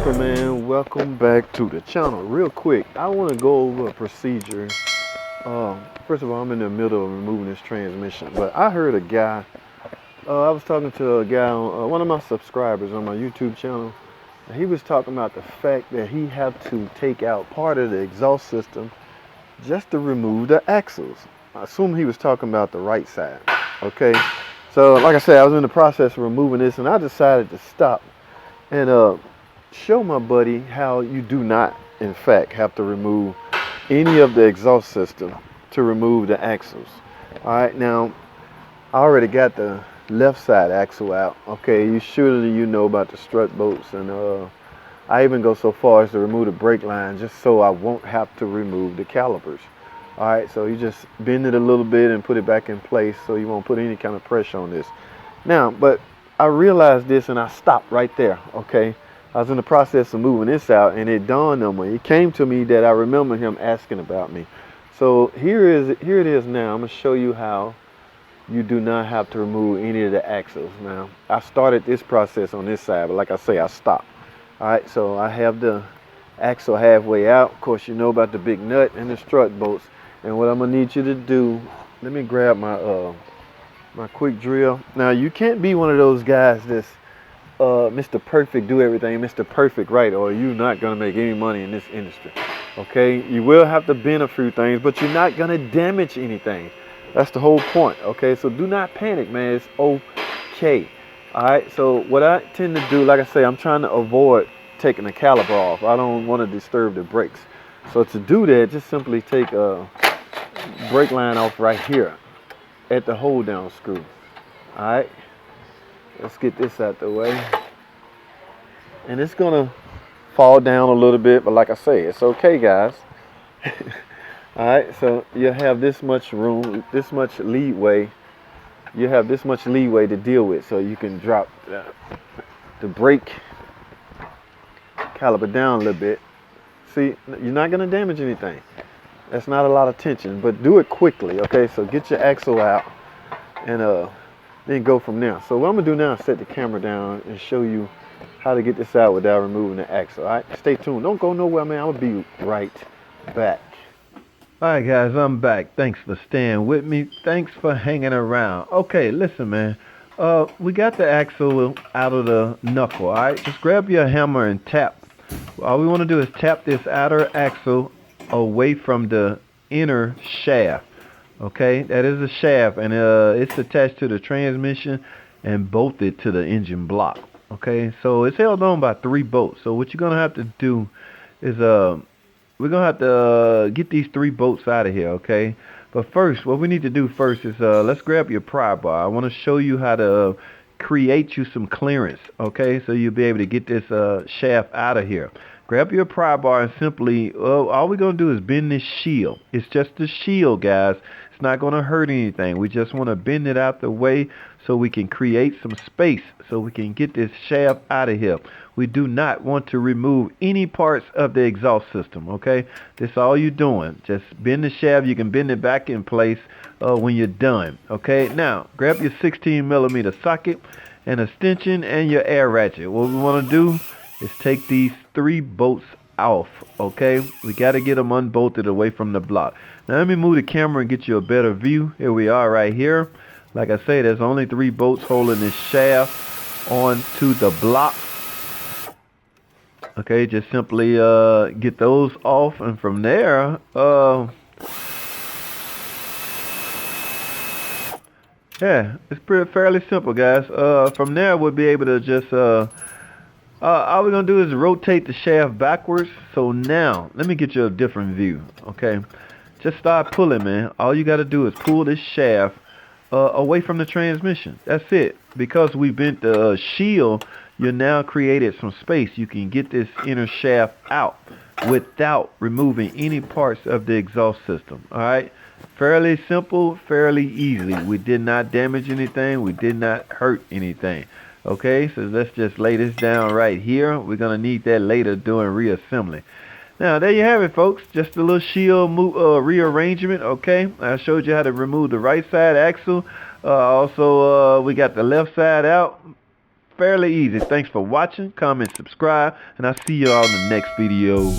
Man, welcome back to the channel. Real quick, I want to go over a procedure. First of all, I'm in the middle of removing this transmission, but I heard a guy, I was talking to a guy on one of my subscribers on my YouTube channel, and he was talking about the fact that he had to take out part of the exhaust system just to remove the axles. I assume he was talking about the right side, okay? So like I said, I was in the process of removing this, and I decided to stop and show my buddy how you do not, in fact, have to remove any of the exhaust system to remove the axles. All right, now I already got the left side axle out. Okay, you know about the strut bolts, and I even go so far as to remove the brake line just so I won't have to remove the calipers. All right, so you just bend it a little bit and put it back in place so you won't put any kind of pressure on this. Now, but I realized this and I stopped right there, okay? I was in the process of moving this out, and it dawned on me. It came to me that I remember him asking about me. So here it is now. I'm gonna show you how you do not have to remove any of the axles. Now, I started this process on this side, but like I say, I stopped. All right, so I have the axle halfway out. Of course, you know about the big nut and the strut bolts. And what I'm gonna need you to do, let me grab my quick drill. Now, you can't be one of those guys that's Mr. Perfect, do everything Mr. Perfect right, or you're not gonna make any money in this industry. Okay, you will have to bend a few things, but you're not gonna damage anything. That's the whole point. Okay, so do not panic, man. It's okay. All right, so what I tend to do, like I say, I'm trying to avoid taking the caliper off. I don't want to disturb the brakes. So to do that, just simply take a brake line off right here at the hold down screw. All right, let's get this out the way. And it's gonna fall down a little bit, but like I say, it's okay, guys. All right, so you have this much room, this much leeway. You have this much leeway to deal with, so you can drop the brake caliper down a little bit. See, you're not gonna damage anything. That's not a lot of tension, but do it quickly, okay? So get your axle out and then go from there. So what I'm gonna do now is set the camera down and show you how to get this out without removing the axle. All right, stay tuned. Don't go nowhere, man. I'm gonna be right back. All right, guys, I'm back. Thanks for staying with me. Thanks for hanging around. Okay, listen, man. We got the axle out of the knuckle. All right, just grab your hammer and tap. All we want to do is tap this outer axle away from the inner shaft. Okay, that is a shaft, and it's attached to the transmission and bolted to the engine block. Okay, so it's held on by 3 bolts. So what you're gonna have to do is we're gonna have to get these 3 bolts out of here. Okay, but first, what we need to do first is let's grab your pry bar. I want to show you how to create you some clearance. Okay, so you'll be able to get this shaft out of here. Grab your pry bar and simply, all we're going to do is bend this shield. It's just the shield, guys. It's not going to hurt anything. We just want to bend it out the way so we can create some space so we can get this shaft out of here. We do not want to remove any parts of the exhaust system, okay? That's all you're doing. Just bend the shaft. You can bend it back in place when you're done, okay? Now, grab your 16mm socket and extension and your air ratchet. What we want to do is take these 3 bolts off, okay? We got to get them unbolted away from the block. Now let me move the camera and get you a better view. Here we are right here. Like I say, there's only 3 bolts holding this shaft onto the block. Okay, just simply get those off, and from there, yeah, it's fairly simple, guys. From there, we'll be able to just all we're gonna do is rotate the shaft backwards. So now, let me get you a different view, okay? Just start pulling, man. All you gotta do is pull this shaft away from the transmission. That's it. Because we bent the shield, you now created some space. You can get this inner shaft out without removing any parts of the exhaust system. All right, fairly simple, fairly easy. We did not damage anything. We did not hurt anything. Okay, so let's just lay this down right here. We're gonna need that later during reassembly. Now there you have it, folks. Just a little shield rearrangement. Okay, I showed you how to remove the right side axle. Also, we got the left side out. Fairly easy. Thanks for watching, comment, subscribe, and I'll see you all in the next video.